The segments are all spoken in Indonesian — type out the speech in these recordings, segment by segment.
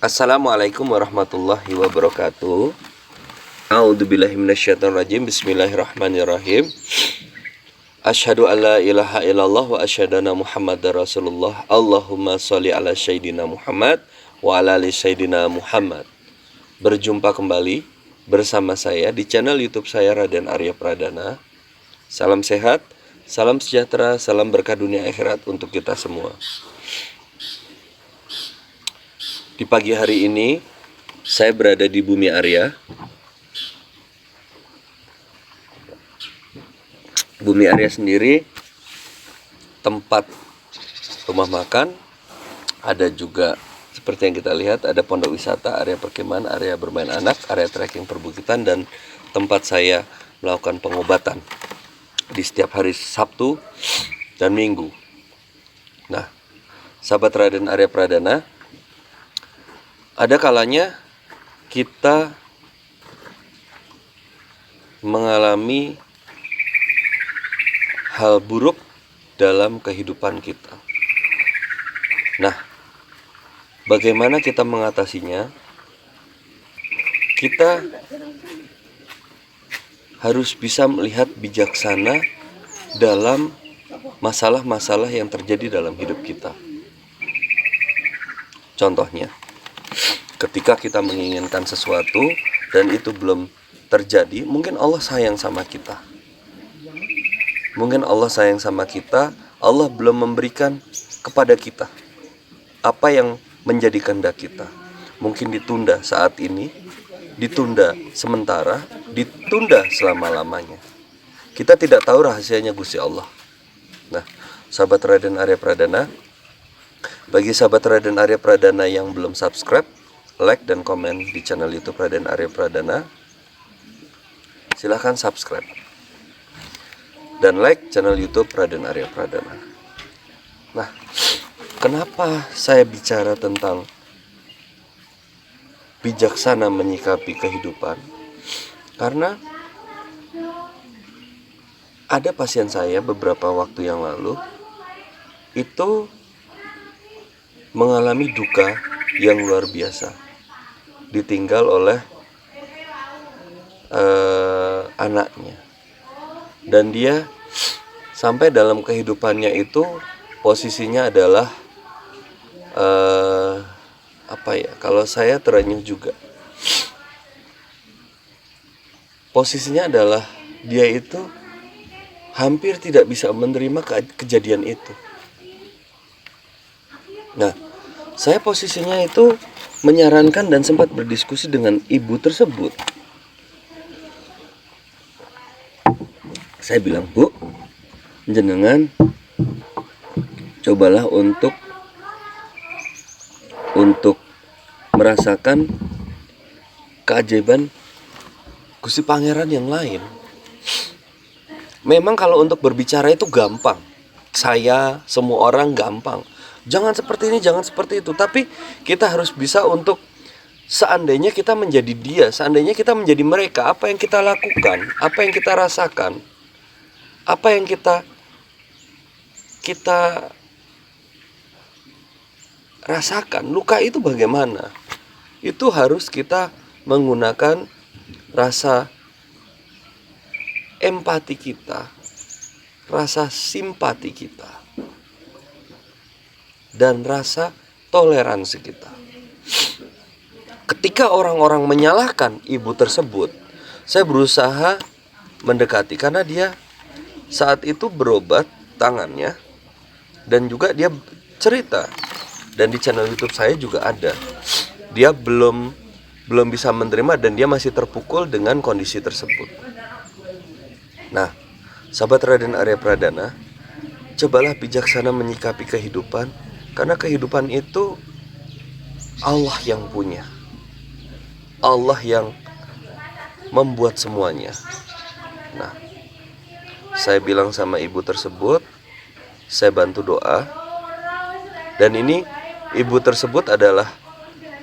Assalamualaikum warahmatullahi wabarakatuh. A'udzubillahi minasyaitonirrajim. Bismillahirrahmanirrahim. Asyhadu alla ilaha illallah wa asyhadu anna Muhammadar Rasulullah. Allahumma sholli ala sayyidina Muhammad wa ala ali sayyidina Muhammad. Berjumpa kembali bersama saya di channel YouTube saya, Raden Arya Pradana. Salam sehat, salam sejahtera, salam berkah dunia akhirat untuk kita semua. Di pagi hari ini saya berada di Bumi Arya. Bumi Arya sendiri tempat rumah makan, ada juga seperti yang kita lihat, ada pondok wisata, area perkemahan, area bermain anak, area trekking perbukitan, dan tempat saya melakukan pengobatan di setiap hari Sabtu dan Minggu. Nah, sahabat Raden Arya Pradana, ada kalanya kita mengalami hal buruk dalam kehidupan kita. Nah, bagaimana kita mengatasinya? Kita harus bisa melihat bijaksana dalam masalah-masalah yang terjadi dalam hidup kita. Contohnya, ketika kita menginginkan sesuatu dan itu belum terjadi, mungkin Allah sayang sama kita. Mungkin Allah sayang sama kita, Allah belum memberikan kepada kita apa yang menjadi kehendak kita. Mungkin ditunda saat ini, ditunda sementara, ditunda selama-lamanya. Kita tidak tahu rahasianya Gusti Allah. Nah, sahabat Raden Arya Pradana, bagi sahabat Raden Arya Pradana yang belum subscribe, like dan komen di channel YouTube Raden Arya Pradana, silahkan subscribe dan like channel YouTube Raden Arya Pradana. Nah, kenapa saya bicara tentang bijaksana menyikapi kehidupan? Karena ada pasien saya beberapa waktu yang lalu itu mengalami duka yang luar biasa, ditinggal oleh anaknya, dan dia sampai dalam kehidupannya itu posisinya adalah kalau saya terenyuh juga, posisinya adalah dia itu hampir tidak bisa menerima kejadian itu. Nah, saya posisinya itu menyarankan dan sempat berdiskusi dengan ibu tersebut. Saya bilang, Bu, jenengan cobalah untuk merasakan keajaiban Gusti Pangeran yang lain. Memang kalau untuk berbicara itu gampang, saya, semua orang gampang. Jangan seperti ini, jangan seperti itu. Tapi kita harus bisa untuk, seandainya kita menjadi dia, seandainya kita menjadi mereka, apa yang kita lakukan, apa yang kita rasakan, apa yang kita rasakan, luka itu bagaimana? Itu harus kita menggunakan rasa empati kita, rasa simpati kita, dan rasa toleransi kita. Ketika orang-orang menyalahkan ibu tersebut, saya berusaha mendekati, karena dia saat itu berobat tangannya, dan juga dia cerita, dan di channel YouTube saya juga ada, dia belum bisa menerima dan dia masih terpukul dengan kondisi tersebut. Nah, sahabat Raden Arya Pradana, cobalah bijaksana menyikapi kehidupan, karena kehidupan itu Allah yang punya, Allah yang membuat semuanya. Nah, saya bilang sama ibu tersebut, saya bantu doa, dan ini ibu tersebut adalah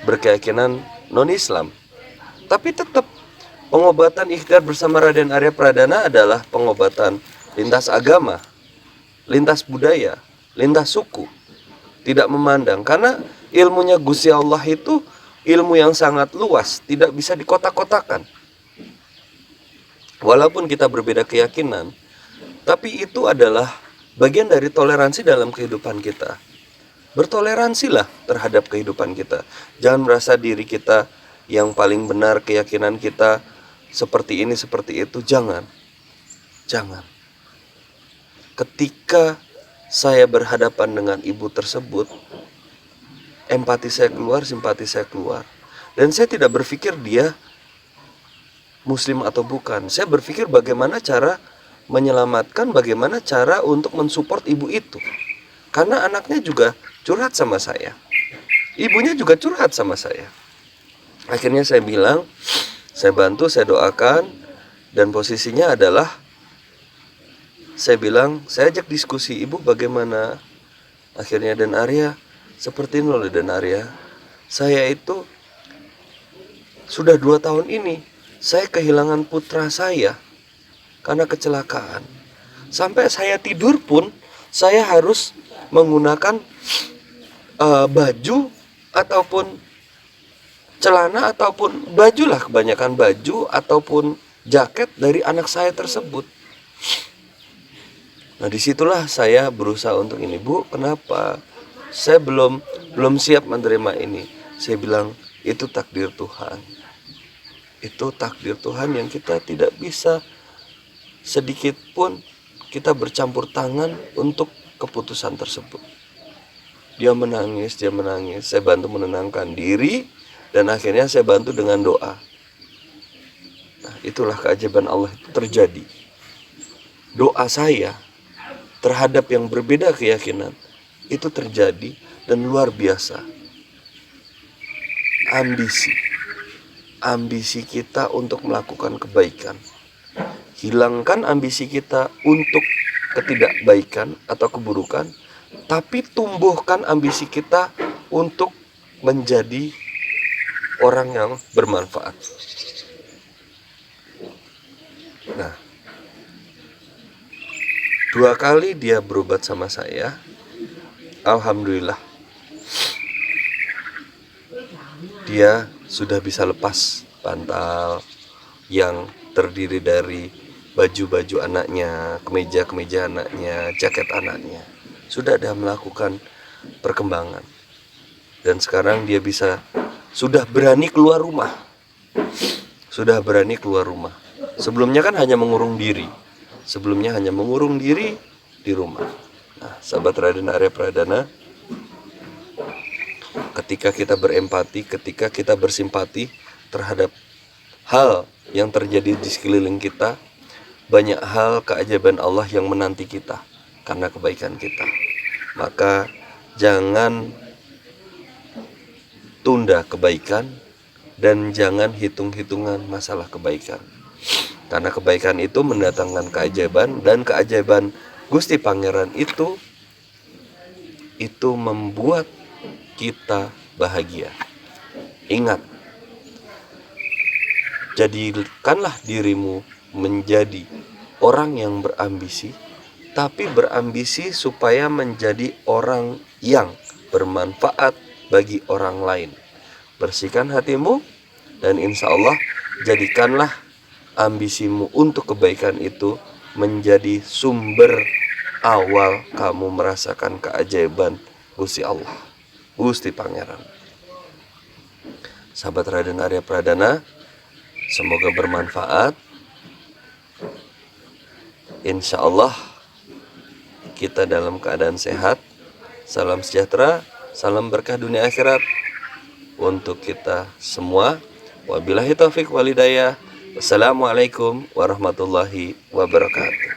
berkeyakinan non-Islam, tapi tetap Pengobatan ikhtiar bersama Raden Arya Pradana adalah pengobatan lintas agama, lintas budaya, lintas suku. Tidak memandang, karena ilmunya Gusti Allah itu ilmu yang sangat luas, tidak bisa dikotak-kotakan. Walaupun kita berbeda keyakinan, tapi itu adalah bagian dari toleransi dalam kehidupan kita. Bertoleransilah terhadap kehidupan kita. Jangan merasa diri kita yang paling benar, keyakinan kita seperti ini, seperti itu. Jangan. Ketika saya berhadapan dengan ibu tersebut, empati saya keluar, simpati saya keluar. Dan saya tidak berpikir dia muslim atau bukan. Saya berpikir bagaimana cara menyelamatkan, bagaimana cara untuk mensupport ibu itu. Karena anaknya juga curhat sama saya. Ibunya juga curhat sama saya. Akhirnya saya bilang, saya bantu, saya doakan. Dan posisinya adalah, saya bilang, saya ajak diskusi, ibu bagaimana? Akhirnya Dan Arya, seperti ini loh Dan Arya, saya itu sudah 2 tahun ini, saya kehilangan putra saya karena kecelakaan. Sampai saya tidur pun, saya harus menggunakan baju ataupun celana ataupun baju lah, kebanyakan baju ataupun jaket dari anak saya tersebut. Nah disitulah saya berusaha untuk ini, Bu, kenapa? Saya belum siap menerima ini. Saya bilang, itu takdir Tuhan. Itu takdir Tuhan yang kita tidak bisa sedikit pun kita bercampur tangan untuk keputusan tersebut. Dia menangis. Saya bantu menenangkan diri dan akhirnya saya bantu dengan doa. Nah, itulah keajaiban Allah itu terjadi. Doa saya terhadap yang berbeda keyakinan itu terjadi dan luar biasa. Ambisi kita untuk melakukan kebaikan. Hilangkan ambisi kita untuk ketidakbaikan atau keburukan, tapi tumbuhkan ambisi kita untuk menjadi orang yang bermanfaat. Nah, 2 kali dia berobat sama saya. Alhamdulillah, dia sudah bisa lepas bantal yang terdiri dari baju-baju anaknya, kemeja-kemeja anaknya, jaket anaknya. Sudah ada melakukan perkembangan. Dan sekarang dia sudah berani keluar rumah. Sebelumnya kan hanya mengurung diri. Di rumah. Nah, sahabat Raden Arya Pradana, ketika kita berempati, ketika kita bersimpati terhadap hal yang terjadi di sekeliling kita, banyak hal keajaiban Allah yang menanti kita karena kebaikan kita. Maka jangan tunda kebaikan dan jangan hitung-hitungan masalah kebaikan. Karena kebaikan itu mendatangkan keajaiban, dan keajaiban Gusti Pangeran itu membuat kita bahagia. Ingat, jadikanlah dirimu menjadi orang yang berambisi, tapi berambisi supaya menjadi orang yang bermanfaat bagi orang lain. Bersihkan hatimu dan insya Allah jadikanlah ambisimu untuk kebaikan itu menjadi sumber awal kamu merasakan keajaiban Gusti Allah, Gusti Pangeran. Sahabat Raden Arya Pradana, semoga bermanfaat. Insya Allah kita dalam keadaan sehat. Salam sejahtera, salam berkah dunia akhirat untuk kita semua. Wabillahi taufiq wal hidayah. Wassalamualaikum warahmatullahi wabarakatuh.